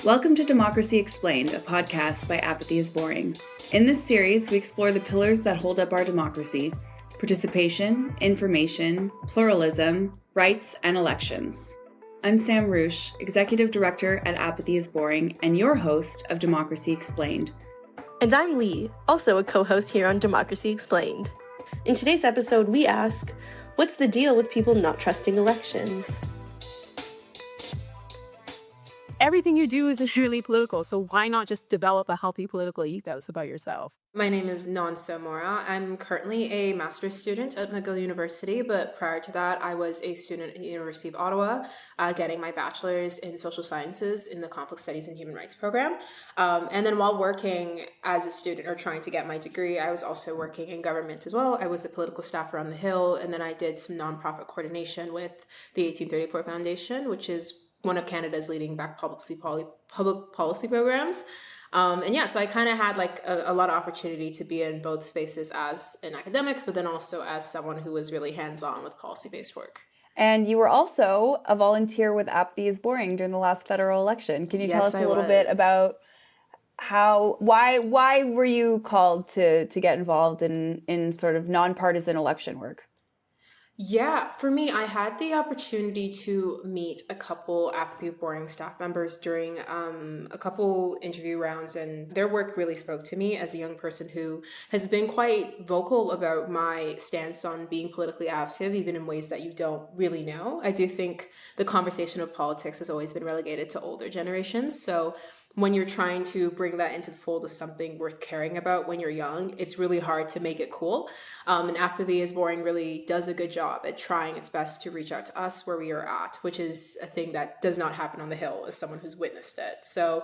Welcome to Democracy Explained, a podcast by Apathy is Boring. In this series, we explore the pillars that hold up our democracy: participation, information, pluralism, rights, and elections. I'm Sam Roosh, Executive Director at Apathy is Boring, and your host of Democracy Explained. And I'm Lee, also a co-host here on Democracy Explained. In today's episode, we ask, what's the deal with people not trusting elections? Everything you do is inherently political, so why not just develop a healthy political ethos about yourself? My name is Nonso Mora. I'm currently a master's student at McGill University, but prior to that, I was a student at the University of Ottawa, getting my bachelor's in social sciences in the Conflict Studies and Human Rights program. And then while working as a student or trying to get my degree, I was also working in government as well. I was a political staffer on the Hill, and then I did some nonprofit coordination with the 1834 Foundation, which is one of Canada's leading public policy programs. So I kind of had a lot of opportunity to be in both spaces as an academic, but then also as someone who was really hands-on with policy-based work. And you were also a volunteer with Apathy is Boring during the last federal election. Can you tell us a little bit about why were you called to get involved in sort of nonpartisan election work? Yeah, for me, I had the opportunity to meet a couple Apathy of Boring staff members during a couple interview rounds, and their work really spoke to me as a young person who has been quite vocal about my stance on being politically active, even in ways that you don't really know. I do think the conversation of politics has always been relegated to older generations, so when you're trying to bring that into the fold of something worth caring about when you're young, it's really hard to make it cool. And Apathy is Boring really does a good job at trying its best to reach out to us where we are at, which is a thing that does not happen on the Hill as someone who's witnessed it. So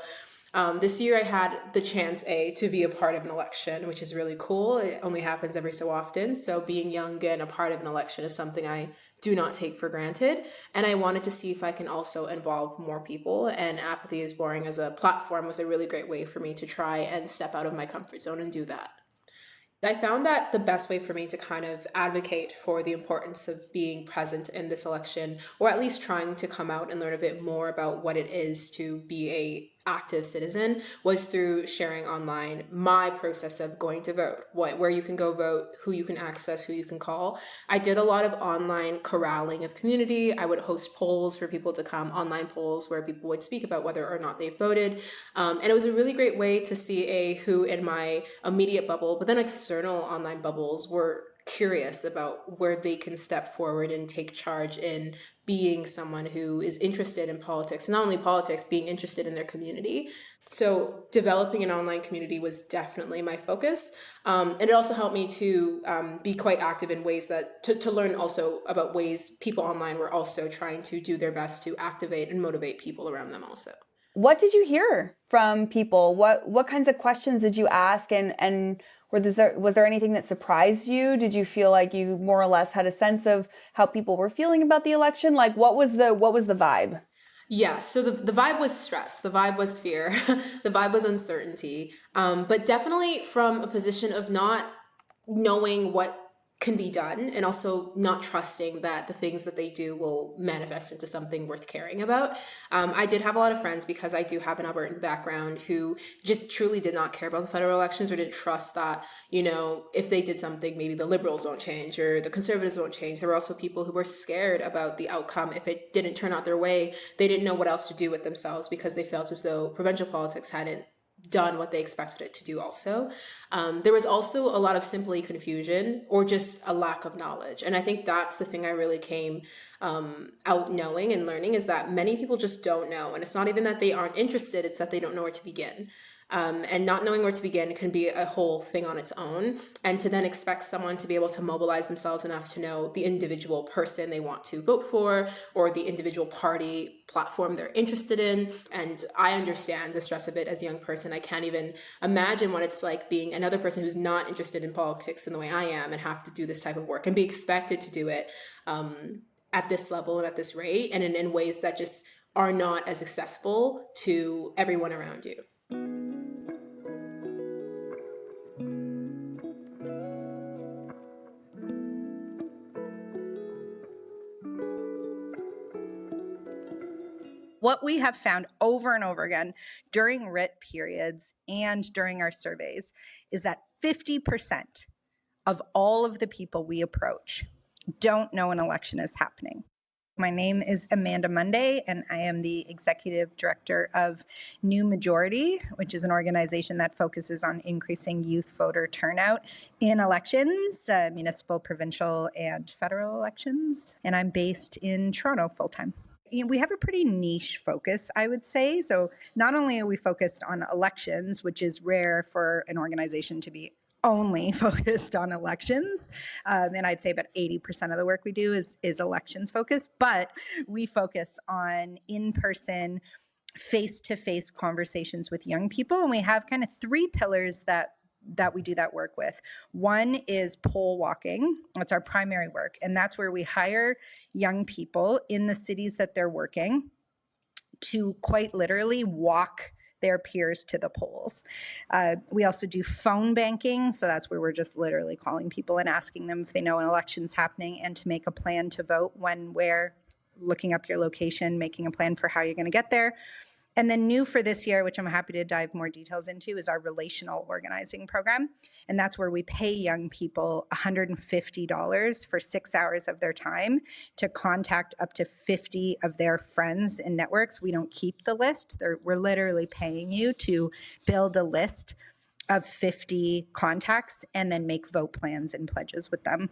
this year I had the chance, to be a part of an election, which is really cool. It only happens every so often. So being young and a part of an election is something I do not take for granted. And I wanted to see if I can also involve more people. And Apathy is Boring as a platform was a really great way for me to try and step out of my comfort zone and do that. I found that the best way for me to kind of advocate for the importance of being present in this election, or at least trying to come out and learn a bit more about what it is to be a active citizen, was through sharing online my process of going to vote, where you can go vote, who you can access, who you can call. I did a lot of online corralling of community. I would host polls for people to come, online polls where people would speak about whether or not they voted. And it was a really great way to see who in my immediate bubble, but then external online bubbles were curious about where they can step forward and take charge in being someone who is interested in politics, not only politics, being interested in their community. So developing an online community was definitely my focus. And it also helped me to be quite active in ways that to learn also about ways people online were also trying to do their best to activate and motivate people around them also. What did you hear from people? What kinds of questions did you ask, and was there anything that surprised you? Did you feel like you more or less had a sense of how people were feeling about the election? Like, what was the vibe? Yeah, so the vibe was stress, the vibe was fear, the vibe was uncertainty, but definitely from a position of not knowing what can be done and also not trusting that the things that they do will manifest into something worth caring about. I did have a lot of friends, because I do have an Albertan background, who just truly did not care about the federal elections or didn't trust that, if they did something, maybe the Liberals won't change or the Conservatives won't change. There were also people who were scared about the outcome. If it didn't turn out their way, they didn't know what else to do with themselves because they felt as though provincial politics hadn't done what they expected it to do also. There was also a lot of simply confusion or just a lack of knowledge. And I think that's the thing I really came out knowing and learning, is that many people just don't know. And it's not even that they aren't interested, it's that they don't know where to begin. And not knowing where to begin can be a whole thing on its own. And to then expect someone to be able to mobilize themselves enough to know the individual person they want to vote for or the individual party platform they're interested in. And I understand the stress of it as a young person. I can't even imagine what it's like being another person who's not interested in politics in the way I am and have to do this type of work and be expected to do it at this level and at this rate and in ways that just are not as accessible to everyone around you. What we have found over and over again during writ periods and during our surveys is that 50% of all of the people we approach don't know an election is happening. My name is Amanda Monday, and I am the executive director of New Majority, which is an organization that focuses on increasing youth voter turnout in elections, municipal, provincial, and federal elections. And I'm based in Toronto full-time. We have a pretty niche focus, I would say. So not only are we focused on elections, which is rare for an organization to be only focused on elections, and I'd say about 80% of the work we do is elections focused, but we focus on in-person, face-to-face conversations with young people, and we have kind of three pillars that we do that work with. One is poll walking. That's our primary work, and that's where we hire young people in the cities that they're working to quite literally walk their peers to the polls. We also do phone banking. So that's where we're just literally calling people and asking them if they know an election's happening and to make a plan to vote when, where, looking up your location, making a plan for how you're going to get there. And then new for this year, which I'm happy to dive more details into, is our relational organizing program. And that's where we pay young people $150 for 6 hours of their time to contact up to 50 of their friends and networks. We don't keep the list. We're literally paying you to build a list of 50 contacts and then make vote plans and pledges with them.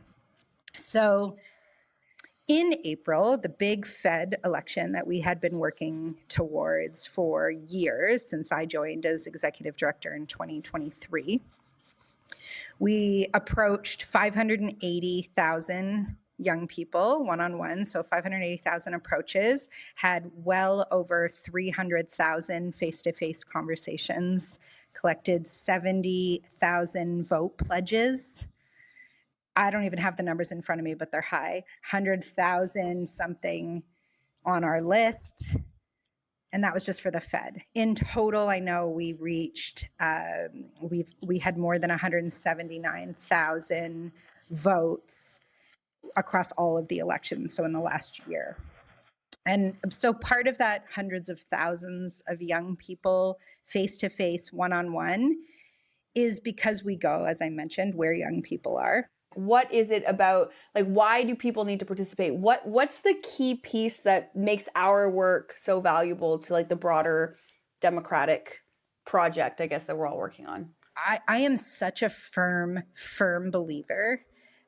So in April, the big Fed election that we had been working towards for years since I joined as executive director in 2023, we approached 580,000 young people one-on-one, so 580,000 approaches, had well over 300,000 face-to-face conversations, collected 70,000 vote pledges. I don't even have the numbers in front of me, but they're high. 100,000 something on our list. And that was just for the Fed. In total, I know we reached, we had more than 179,000 votes across all of the elections, so in the last year. And so part of that, hundreds of thousands of young people face-to-face, one-on-one, is because we go, as I mentioned, where young people are. What is it about, like, why do people need to participate? What's the key piece that makes our work so valuable to like the broader democratic project, I guess, that we're all working on? I am such a firm believer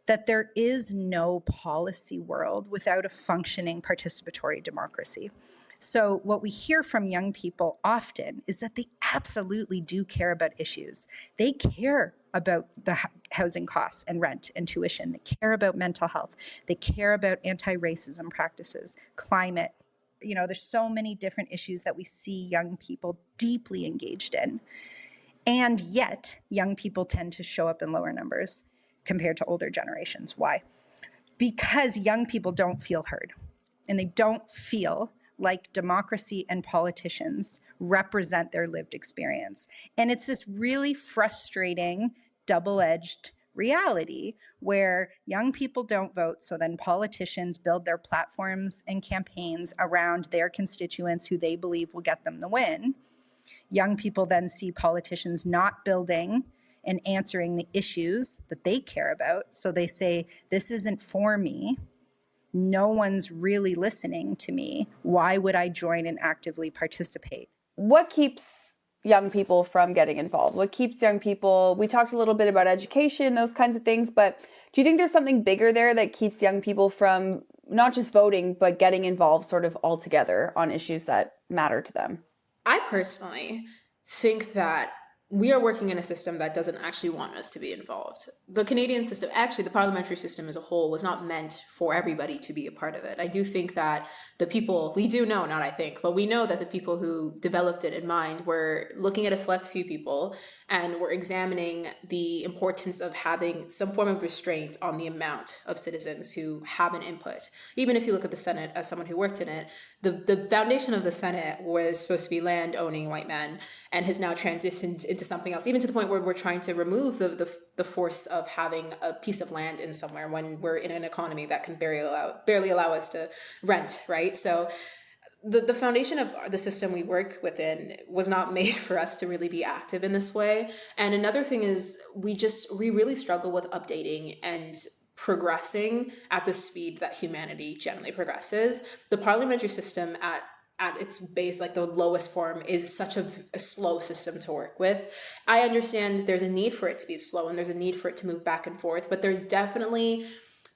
that there is no policy world without a functioning participatory democracy. So what we hear from young people often is that they absolutely do care about issues. They care about the housing costs and rent and tuition. They care about mental health. They care about anti-racism practices, climate. You know, there's so many different issues that we see young people deeply engaged in. And yet, young people tend to show up in lower numbers compared to older generations. Why? Because young people don't feel heard, and they don't feel like democracy and politicians represent their lived experience. And it's this really frustrating, double-edged reality where young people don't vote, so then politicians build their platforms and campaigns around their constituents who they believe will get them the win. Young people then see politicians not building and answering the issues that they care about, so they say, this isn't for me. No one's really listening to me. Why would I join and actively participate? What keeps young people from getting involved? What keeps young people, we talked a little bit about education, those kinds of things, but do you think there's something bigger there that keeps young people from not just voting, but getting involved sort of altogether on issues that matter to them? I personally think that we are working in a system that doesn't actually want us to be involved. The Canadian system, actually the parliamentary system as a whole, was not meant for everybody to be a part of it. I do think that the people, we do know, not I think, but we know that the people who developed it in mind were looking at a select few people and were examining the importance of having some form of restraint on the amount of citizens who have an input. Even if you look at the Senate, as someone who worked in it, the foundation of the Senate was supposed to be land-owning white men and has now transitioned into something else, even to the point where we're trying to remove the force of having a piece of land in somewhere when we're in an economy that can barely allow us to rent, right? So the foundation of the system we work within was not made for us to really be active in this way. And another thing is we really struggle with updating and progressing at the speed that humanity generally progresses. The parliamentary system at its base, like the lowest form, is such a slow system to work with. I understand there's a need for it to be slow and there's a need for it to move back and forth, but there's definitely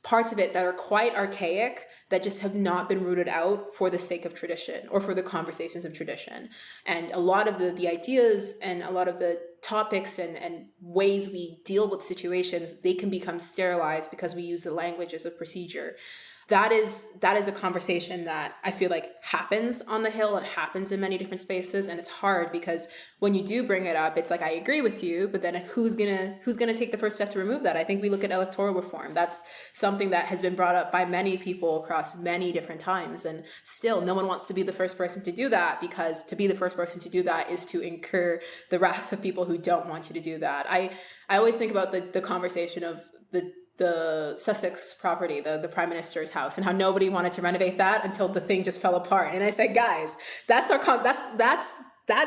parts of it that are quite archaic that just have not been rooted out for the sake of tradition or for the conversations of tradition. And a lot of the ideas and a lot of the topics and ways we deal with situations, they can become sterilized because we use the language as a procedure. That is a conversation that I feel like happens on the Hill. It happens in many different spaces, and it's hard because when you do bring it up, it's like, I agree with you, but then who's gonna take the first step to remove that? I think we look at electoral reform. That's something that has been brought up by many people across many different times, and still no one wants to be the first person to do that, because to be the first person to do that is to incur the wrath of people who don't want you to do that. I always think about the conversation of the Sussex property, the Prime Minister's house, and how nobody wanted to renovate that until the thing just fell apart. And I said, guys, that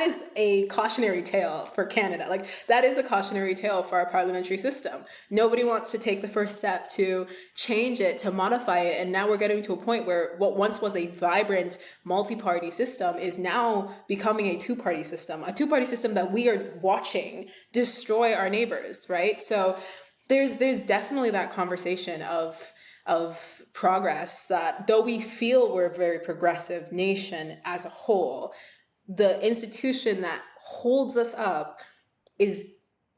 is a cautionary tale for Canada. Like, that is a cautionary tale for our parliamentary system. Nobody wants to take the first step to change it, to modify it. And now we're getting to a point where what once was a vibrant multi-party system is now becoming a two-party system that we are watching destroy our neighbors, right? So there's definitely that conversation of progress, that though we feel we're a very progressive nation as a whole, the institution that holds us up is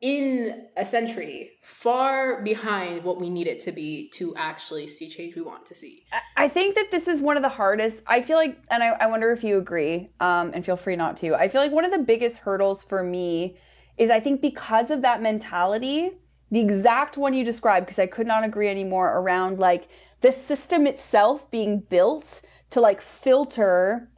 in a century far behind what we need it to be to actually see change we want to see. I think that this is one of the hardest, I feel like, and I wonder if you agree, and feel free not to. I feel like one of the biggest hurdles for me is, I think because of that mentality, the exact one you described, because I could not agree anymore, around like the system itself being built to like filter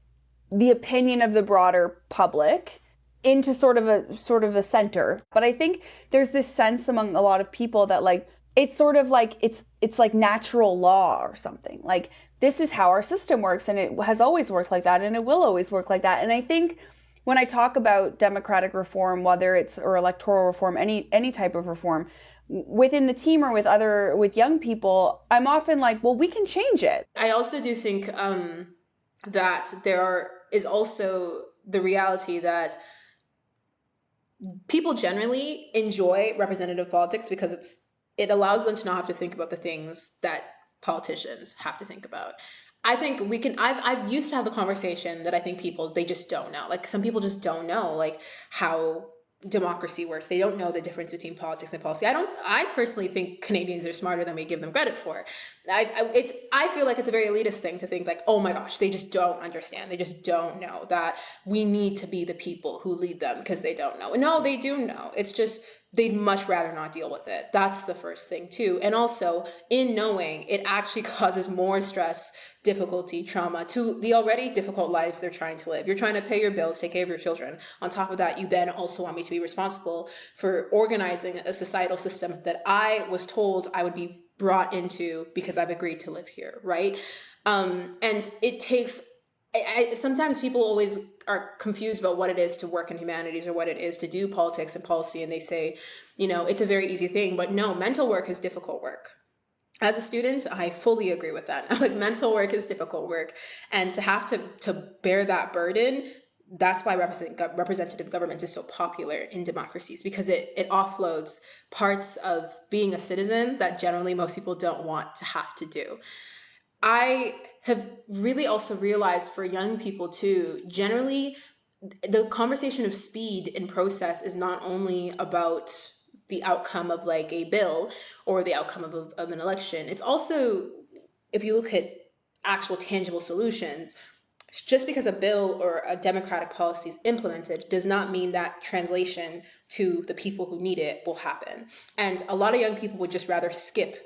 the opinion of the broader public into sort of a center. But I think there's this sense among a lot of people that like it's sort of like it's like natural law or something. Like, this is how our system works, and it has always worked like that, and it will always work like that. And I think when I talk about democratic reform, whether it's or electoral reform, any type of reform within the team or with young people, I'm often like, well, we can change it. I also do think that there is also the reality that people generally enjoy representative politics because it allows them to not have to think about the things that politicians have to think about. I think I've used to have the conversation that I think they just don't know. Like, some people just don't know, like, how democracy works. They don't know the difference between politics and policy. I personally think Canadians are smarter than we give them credit for. I feel like it's a very elitist thing to think like, oh my gosh, they just don't understand. They just don't know that we need to be the people who lead them because they don't know. No, they do know. It's just they'd much rather not deal with it. That's the first thing too. And also, in knowing, it actually causes more stress, difficulty, trauma to the already difficult lives they're trying to live. You're trying to pay your bills, take care of your children. On top of that, you then also want me to be responsible for organizing a societal system that I was told I would be brought into because I've agreed to live here, right? And it takes... sometimes people always are confused about what it is to work in humanities or what it is to do politics and policy, and they say, it's a very easy thing. But no, mental work is difficult work. As a student, I fully agree with that. Like, mental work is difficult work, and to have to bear that burden, that's why representative government is so popular in democracies, because it offloads parts of being a citizen that generally most people don't want to have to do. I have really also realized for young people too, generally, the conversation of speed in process is not only about the outcome of like a bill or the outcome of an election. It's also, if you look at actual tangible solutions, just because a bill or a democratic policy is implemented does not mean that translation to the people who need it will happen. And a lot of young people would just rather skip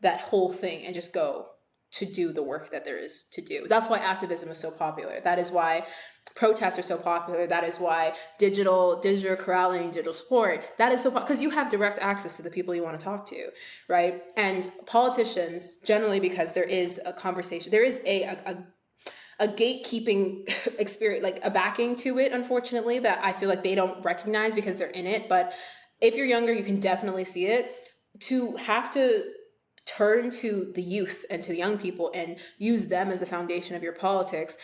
that whole thing and just go to do the work that there is to do. That's why activism is so popular. That is why protests are so popular. That is why digital corralling, digital support, that is so popular, because you have direct access to the people you want to talk to, right? And politicians, generally, because there is a conversation, there is a a gatekeeping experience, like a backing to it, unfortunately, that I feel like they don't recognize because they're in it. But if you're younger, you can definitely see it. To have to turn to the youth and to the young people and use them as the foundation of your politics,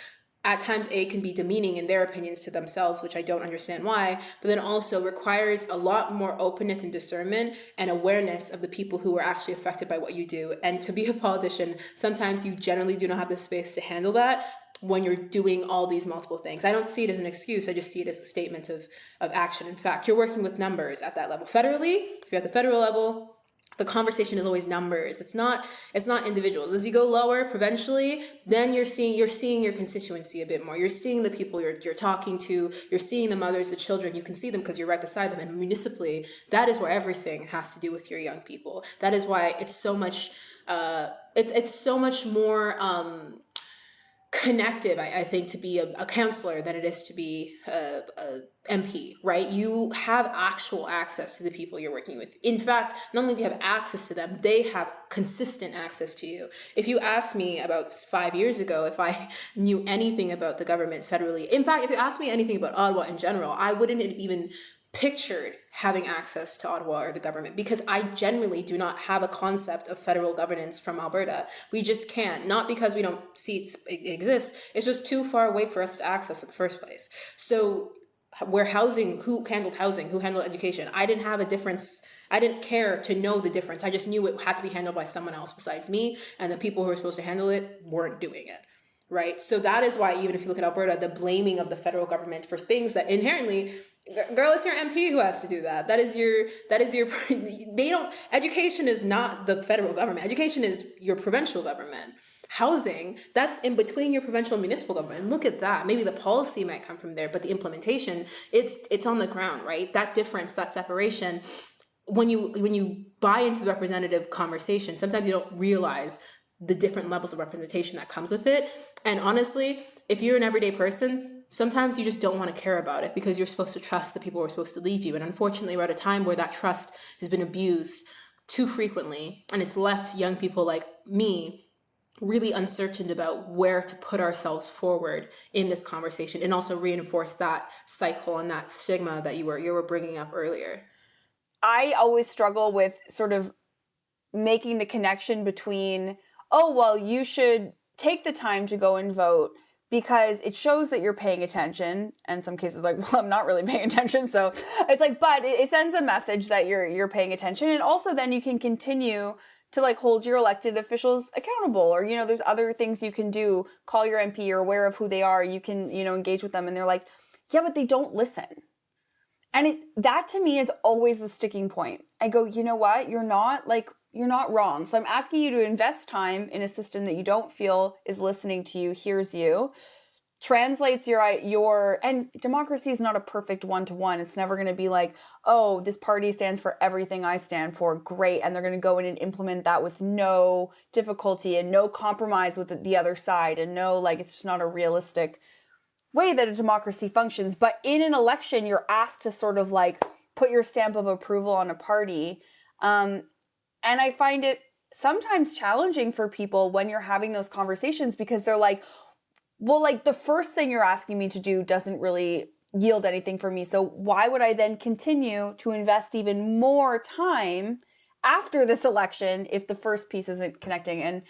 at times can be demeaning in their opinions to themselves, which I don't understand why, but then also requires a lot more openness and discernment and awareness of the people who are actually affected by what you do. And to be a politician, sometimes you generally do not have the space to handle that when you're doing all these multiple things. I don't see it as an excuse. I just see it as a statement of action. In fact, you're working with numbers at that level. Federally, if you're at the federal level, the conversation is always numbers. It's not individuals. As you go lower provincially, then you're seeing your constituency a bit more. You're seeing the people you're talking to. You're seeing the mothers, the children. You can see them because you're right beside them. And municipally, that is where everything has to do with your young people. That is why it's so much. It's so much more connective, I think, to be a counselor than it is to be a MP, right? You have actual access to the people you're working with. In fact, not only do you have access to them, they have consistent access to you. If you asked me about 5 years ago if I knew anything about the government federally, in fact, if you asked me anything about Ottawa in general, I wouldn't have even pictured having access to Ottawa or the government, because I generally do not have a concept of federal governance from Alberta. We just can't, not because we don't see it exists, it's just too far away for us to access in the first place. So where housing, who handled education, I didn't have a difference. I didn't care to know the difference. I just knew it had to be handled by someone else besides me, and the people who were supposed to handle it weren't doing it. Right. So that is why, even if you look at Alberta, the blaming of the federal government for things that inherently, girl, it's your MP who has to do that. Education is not the federal government. Education is your provincial government. Housing, that's in between your provincial and municipal government. And look at that. Maybe the policy might come from there, but the implementation, it's on the ground, right? That difference, that separation, when you buy into the representative conversation, sometimes you don't realize the different levels of representation that comes with it. And honestly, if you're an everyday person, sometimes you just don't want to care about it because you're supposed to trust the people who are supposed to lead you. And unfortunately, we're at a time where that trust has been abused too frequently, and it's left young people like me really uncertain about where to put ourselves forward in this conversation, and also reinforce that cycle and that stigma that you were bringing up earlier. I always struggle with sort of making the connection between, oh, well, you should take the time to go and vote because it shows that you're paying attention. And in some cases, like, well, I'm not really paying attention. So it's like, but it sends a message that you're paying attention. And also then you can continue to like hold your elected officials accountable, or, you know, there's other things you can do. Call your MP, you're aware of who they are. You can, you know, engage with them. And they're like, yeah, but they don't listen. And that to me is always the sticking point. I go, you know what? You're not wrong. So I'm asking you to invest time in a system that you don't feel is listening to you, hears you, translates your, and democracy is not a perfect one-to-one. It's never going to be like, oh, this party stands for everything I stand for. Great. And they're going to go in and implement that with no difficulty and no compromise with the other side. And no, like, it's just not a realistic way that a democracy functions. But in an election, you're asked to sort of like put your stamp of approval on a party. And I find it sometimes challenging for people when you're having those conversations, because they're like, well, like, the first thing you're asking me to do doesn't really yield anything for me. So why would I then continue to invest even more time after this election if the first piece isn't connecting? And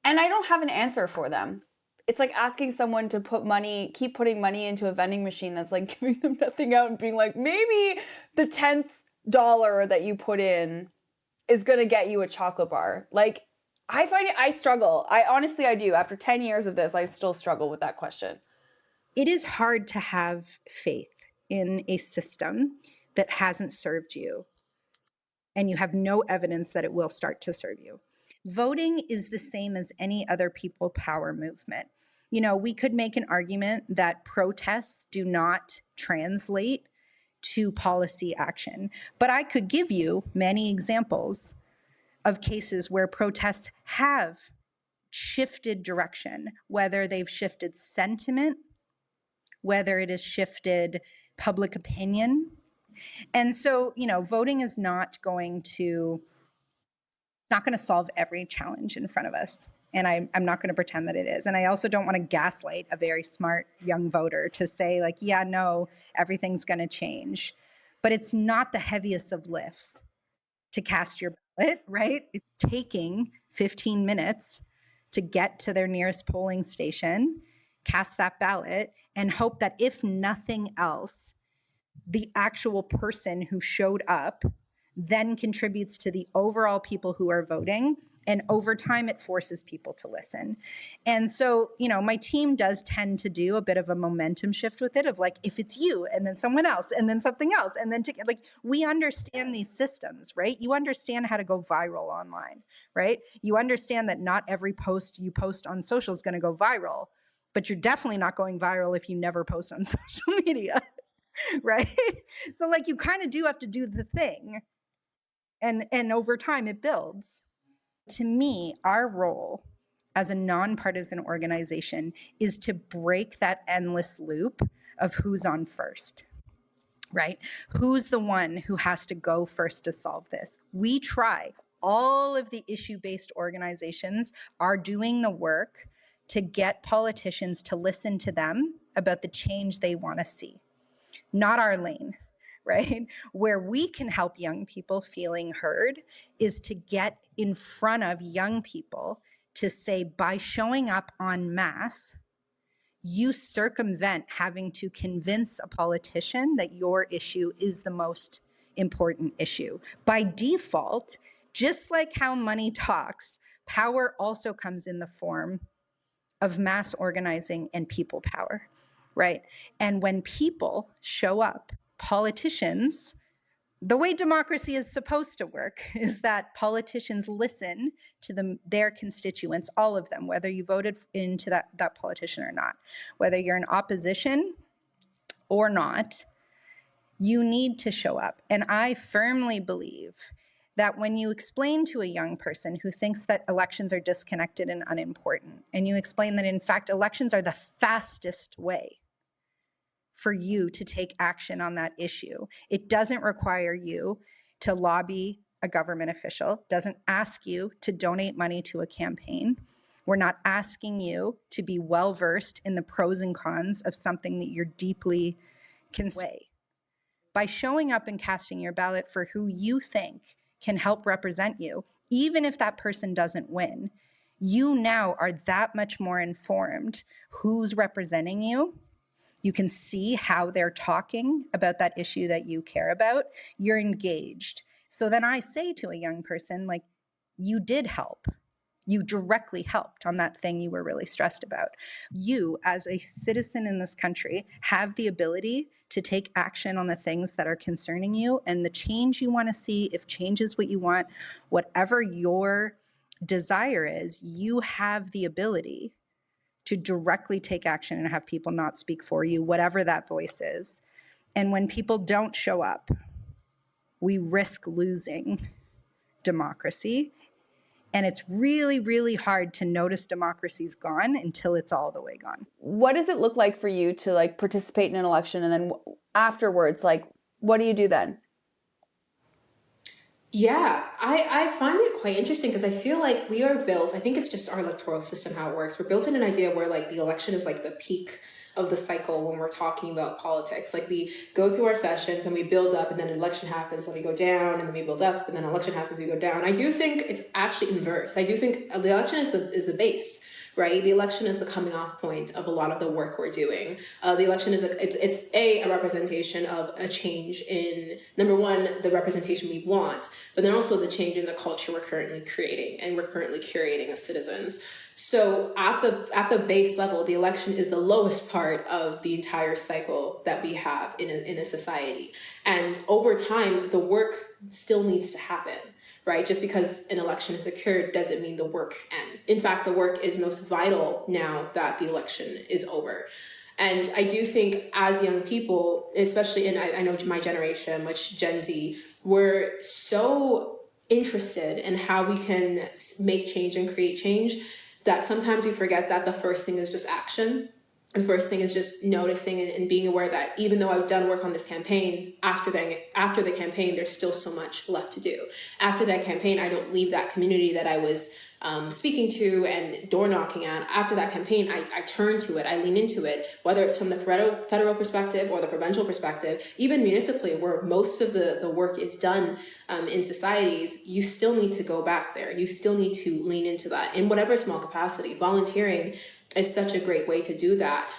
I don't have an answer for them. It's like asking someone to keep putting money into a vending machine that's like giving them nothing out and being like, maybe the 10th dollar that you put in is going to get you a chocolate bar. Like, I find it, I struggle. I do. After 10 years of this, I still struggle with that question. It is hard to have faith in a system that hasn't served you, and you have no evidence that it will start to serve you. Voting is the same as any other people power movement. You know, we could make an argument that protests do not translate to policy action, but I could give you many examples of cases where protests have shifted direction, whether they've shifted sentiment, whether it has shifted public opinion. And so, you know, voting is not going to solve every challenge in front of us. And I'm not going to pretend that it is. And I also don't want to gaslight a very smart young voter to say like, yeah, no, everything's going to change. But it's not the heaviest of lifts to cast your ballot, right? It's taking 15 minutes to get to their nearest polling station, cast that ballot, and hope that if nothing else, the actual person who showed up then contributes to the overall people who are voting. And over time, it forces people to listen. And so, my team does tend to do a bit of a momentum shift with it of like, if it's you and then someone else and then something else. And then we understand these systems, right? You understand how to go viral online, right? You understand that not every post you post on social is going to go viral, but you're definitely not going viral if you never post on social media, right? So you kind of do have to do the thing. And over time it builds. To me, our role as a nonpartisan organization is to break that endless loop of who's on first, right? Who's the one who has to go first to solve this? We try. All of the issue-based organizations are doing the work to get politicians to listen to them about the change they want to see. Not our lane, right? Where we can help young people feeling heard is to get in front of young people to say, by showing up en masse, you circumvent having to convince a politician that your issue is the most important issue. By default, just like how money talks, power also comes in the form of mass organizing and people power, right? And when people show up, politicians, the way democracy is supposed to work is that politicians listen to their constituents, all of them, whether you voted into that politician or not, whether you're in opposition or not, you need to show up. And I firmly believe that when you explain to a young person who thinks that elections are disconnected and unimportant, and you explain that in fact elections are the fastest way for you to take action on that issue. It doesn't require you to lobby a government official, doesn't ask you to donate money to a campaign. We're not asking you to be well-versed in the pros and cons of something that you're deeply concerned with. By showing up and casting your ballot for who you think can help represent you, even if that person doesn't win, you now are that much more informed who's representing you. You can see how they're talking about that issue that you care about. You're engaged. So then I say to a young person, you did help. You directly helped on that thing you were really stressed about. You, as a citizen in this country, have the ability to take action on the things that are concerning you, and the change you want to see, if change is what you want, whatever your desire is, you have the ability to directly take action and have people not speak for you, whatever that voice is. And when people don't show up, we risk losing democracy. And it's really, really hard to notice democracy's gone until it's all the way gone. What does it look like for you to participate in an election, and then afterwards, what do you do then? Yeah, I find it quite interesting because I feel like we are built, I think it's just our electoral system, how it works. We're built in an idea where the election is the peak of the cycle when we're talking about politics. We go through our sessions and we build up, and then an election happens and we go down, and then we build up, and then an election happens, we go down. I do think it's actually inverse. I do think the election is the base. Right? The election is the coming off point of a lot of the work we're doing. The election is a representation of a change in, number one, the representation we want, but then also the change in the culture we're currently creating and we're currently curating as citizens. So at the base level, the election is the lowest part of the entire cycle that we have in a society. And over time, the work still needs to happen. Right? Just because an election has occurred doesn't mean the work ends. In fact, the work is most vital now that the election is over. And I do think as young people, especially I know my generation, which Gen Z, we're so interested in how we can make change and create change that sometimes we forget that the first thing is just action. The first thing is just noticing and being aware that even though I've done work on this campaign, after the campaign, there's still so much left to do. After that campaign, I don't leave that community that I was speaking to and door knocking at, after that campaign, I turn to it, I lean into it, whether it's from the federal perspective or the provincial perspective, even municipally, where most of the work is done in societies, you still need to go back there. You still need to lean into that in whatever small capacity. Volunteering is such a great way to do that.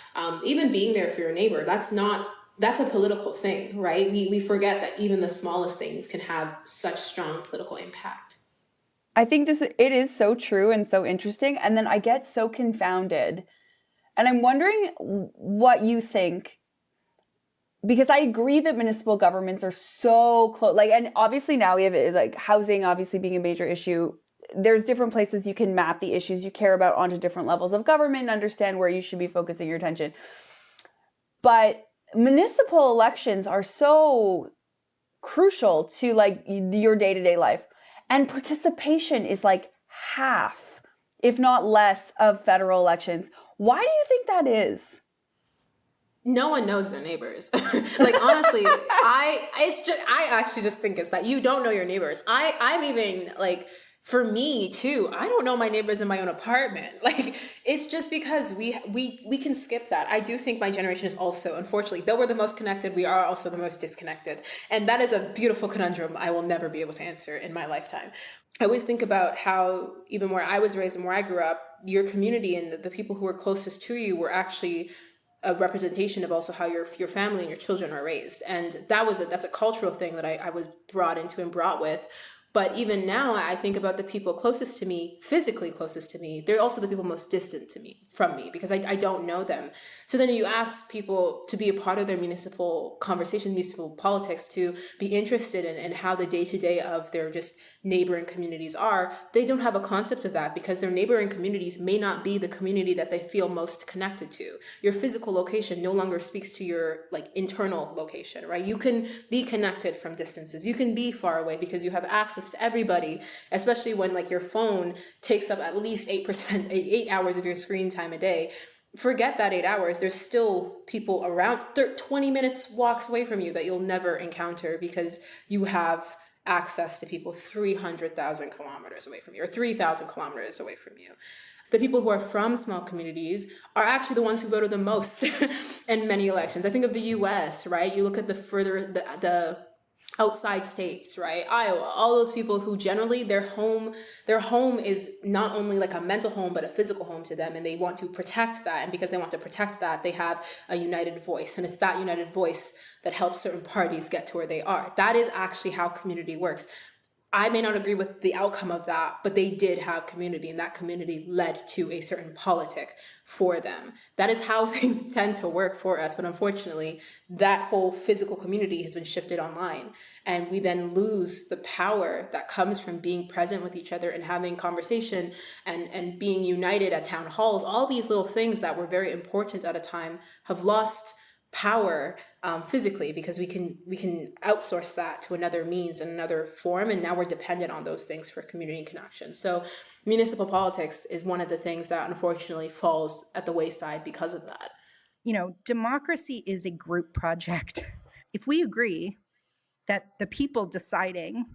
Even being there for your neighbor, that's a political thing, right? We forget that even the smallest things can have such strong political impact. I think it is so true and so interesting. And then I get so confounded. And I'm wondering what you think, because I agree that municipal governments are so close. Like, and obviously now we have like housing obviously being a major issue. There's different places you can map the issues you care about onto different levels of government and understand where you should be focusing your attention. But municipal elections are so crucial to like your day-to-day life. And participation is like half, if not less, of federal elections. Why do you think that is? No one knows their neighbors. Like, honestly, I actually just think it's that you don't know your neighbors. I'm even like, for me too, I don't know my neighbors in my own apartment. Like, it's just because we can skip that. I do think my generation is also, unfortunately, though we're the most connected, we are also the most disconnected. And that is a beautiful conundrum I will never be able to answer in my lifetime. I always think about how, even where I was raised and where I grew up, your community and the people who were closest to you were actually a representation of also how your family and your children are raised. And that's a cultural thing that I was brought into and brought with. But even now, I think about the people closest to me, physically closest to me. They're also the people most distant from me, because I don't know them. So then you ask people to be a part of their municipal conversation, municipal politics, to be interested in how the day-to-day of their just neighboring communities are. They don't have a concept of that, because their neighboring communities may not be the community that they feel most connected to. Your physical location no longer speaks to your like internal location, right? You can be connected from distances. You can be far away because you have access to everybody, especially when like your phone takes up at least 8 hours of your screen time a day. Forget that 8 hours. There's still people around 20 minutes walks away from you that you'll never encounter, because you have access to people 300,000 kilometers away from you, or 3,000 kilometers away from you. The people who are from small communities are actually the ones who voted the most in many elections. I think of the US, right? You look at the outside states, right? Iowa, all those people who generally their home is not only like a mental home, but a physical home to them. And they want to protect that. And because they want to protect that, they have a united voice. And it's that united voice that helps certain parties get to where they are. That is actually how community works. I may not agree with the outcome of that, but they did have community, and that community led to a certain politic for them. That is how things tend to work for us. But unfortunately, that whole physical community has been shifted online. And we then lose the power that comes from being present with each other and having conversation and being united at town halls. All these little things that were very important at a time have lost power physically, because we can outsource that to another means and another form, and now we're dependent on those things for community and connection. So municipal politics is one of the things that unfortunately falls at the wayside because of that. You know, democracy is a group project. If we agree that the people deciding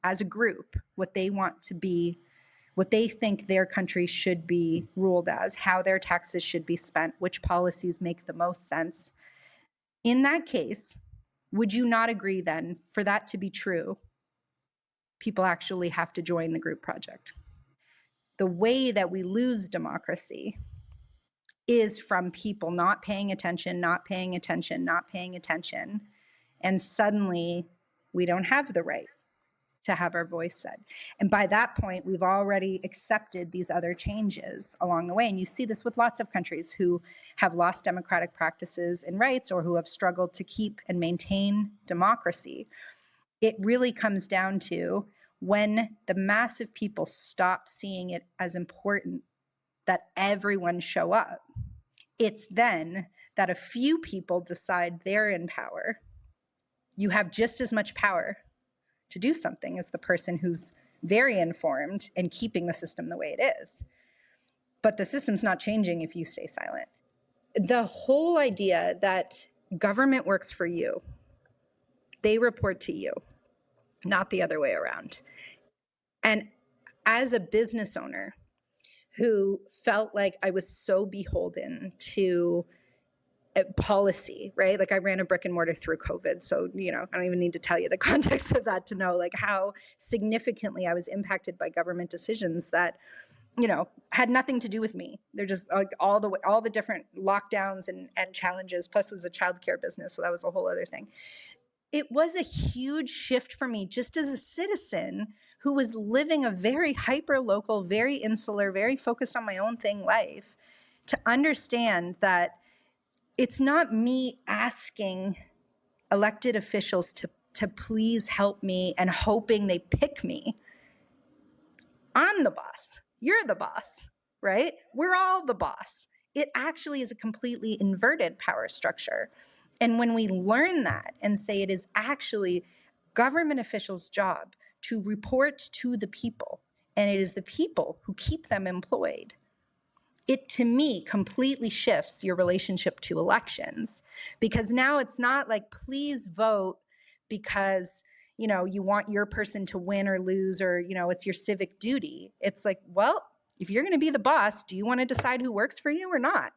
as a group what they want to be, what they think their country should be ruled as, how their taxes should be spent, which policies make the most sense, in that case, would you not agree then, for that to be true, people actually have to join the group project? The way that we lose democracy is from people not paying attention, and suddenly we don't have the right to have our voice said. And by that point, we've already accepted these other changes along the way. And you see this with lots of countries who have lost democratic practices and rights, or who have struggled to keep and maintain democracy. It really comes down to when the mass of people stop seeing it as important that everyone show up. It's then that a few people decide they're in power. You have just as much power to do something as the person who's very informed and keeping the system the way it is. But the system's not changing if you stay silent. The whole idea that government works for you, they report to you, not the other way around. And as a business owner who felt like I was so beholden to policy, right? Like I ran a brick and mortar through COVID. So, I don't even need to tell you the context of that to know like how significantly I was impacted by government decisions that, had nothing to do with me. They're just like all the different lockdowns and challenges. Plus it was a childcare business. So that was a whole other thing. It was a huge shift for me just as a citizen who was living a very hyper-local, very insular, very focused on my own thing life, to understand that it's not me asking elected officials to please help me and hoping they pick me. I'm the boss. You're the boss, right? We're all the boss. It actually is a completely inverted power structure. And when we learn that and say it is actually government officials' job to report to the people, and it is the people who keep them employed, it, to me, completely shifts your relationship to elections, because now it's not like, please vote because, you want your person to win or lose, or, it's your civic duty. It's like, well, if you're going to be the boss, do you want to decide who works for you or not?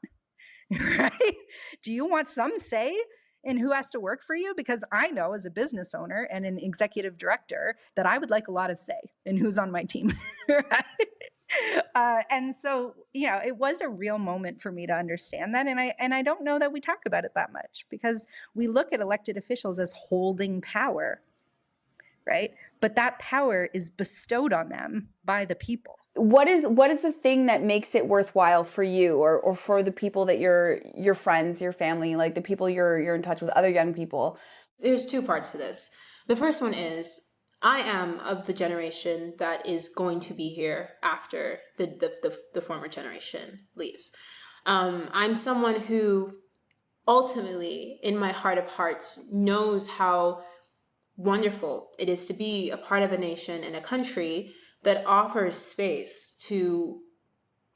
Right? Do you want some say in who has to work for you? Because I know as a business owner and an executive director that I would like a lot of say in who's on my team. Right? And so, it was a real moment for me to understand that. And I don't know that we talk about it that much, because we look at elected officials as holding power, right? But that power is bestowed on them by the people. What is the thing that makes it worthwhile for you or for the people that your friends, your family, like the people you're in touch with, other young people? There's two parts to this. The first one is, I am of the generation that is going to be here after the former generation leaves. I'm someone who ultimately, in my heart of hearts, knows how wonderful it is to be a part of a nation and a country that offers space to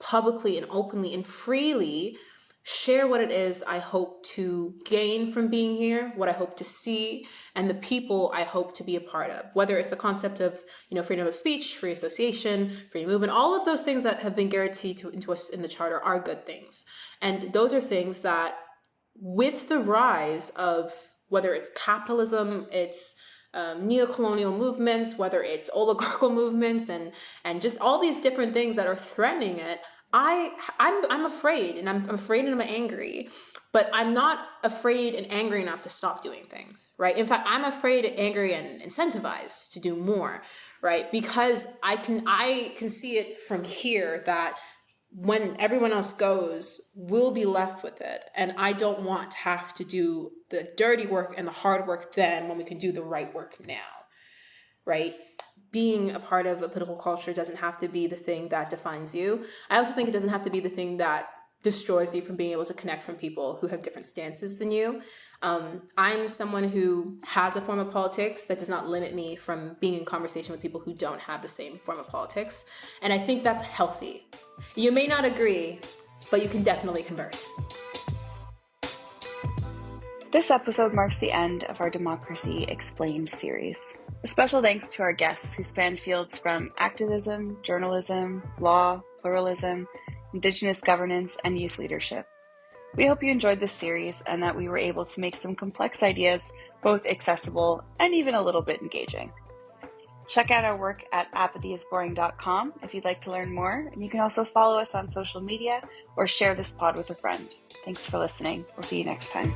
publicly and openly and freely share what it is I hope to gain from being here, what I hope to see, and the people I hope to be a part of. Whether it's the concept of, freedom of speech, free association, free movement, all of those things that have been guaranteed to us in the Charter are good things. And those are things that, with the rise of whether it's capitalism, it's neocolonial movements, whether it's oligarchical movements, and just all these different things that are threatening it, I'm afraid, and I'm afraid and I'm angry, but I'm not afraid and angry enough to stop doing things, right? In fact, I'm afraid, angry, and incentivized to do more, right? Because I can see it from here that when everyone else goes, we'll be left with it. And I don't want to have to do the dirty work and the hard work then when we can do the right work now, right? Being a part of a political culture doesn't have to be the thing that defines you. I also think it doesn't have to be the thing that destroys you from being able to connect from people who have different stances than you. I'm someone who has a form of politics that does not limit me from being in conversation with people who don't have the same form of politics. And I think that's healthy. You may not agree, but you can definitely converse. This episode marks the end of our Democracy Explained series. A special thanks to our guests who span fields from activism, journalism, law, pluralism, Indigenous governance, and youth leadership. We hope you enjoyed this series and that we were able to make some complex ideas both accessible and even a little bit engaging. Check out our work at apathyisboring.com if you'd like to learn more, and you can also follow us on social media or share this pod with a friend. Thanks for listening. We'll see you next time.